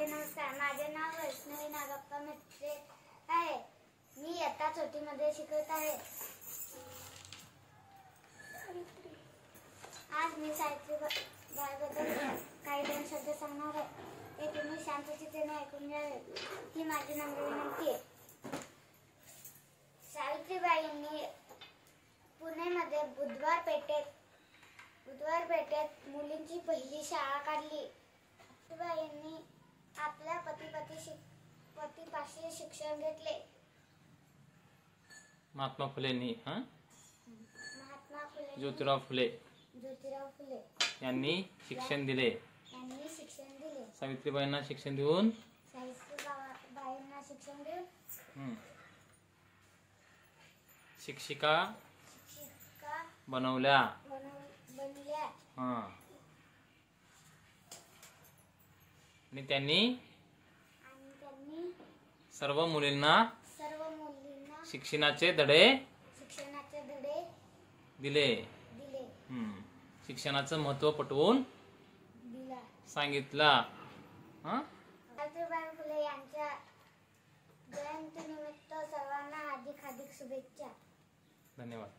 नमस्कार. माझे नाव वैष्णवी नागप्पा मित्रे आहे. मी इयत्ता चौथीमध्ये शिकत आहे. आज मी सावित्रीबाईबद्दल काही दोन शब्द सांगणार आहे. ते तुम्ही शांततेने ऐकून घ्यावे ही माझी नम्र विनंती आहे. सावित्रीबाईंनी पुण्यामध्ये बुधवार पेठेत मुलींची पहिली शाळा काढली. सावित्रीबाईंनी आपल्या पतीपाशी शिक्षण घेतले. महात्मा फुलेंनी ज्योतिराव फुले यांनी शिक्षण दिले. सावित्रीबाईंना शिक्षण देऊन शिक्षिका बनवल्या. आणि त्यांनी सर्व मुलींना शिक्षणाचे धडे दिले. शिक्षणाचं महत्त्व पटवून सांगितलं. सावित्रीबाई फुले यांच्या जयंतीनिमित्त सर्वांना हार्दिक शुभेच्छा. धन्यवाद.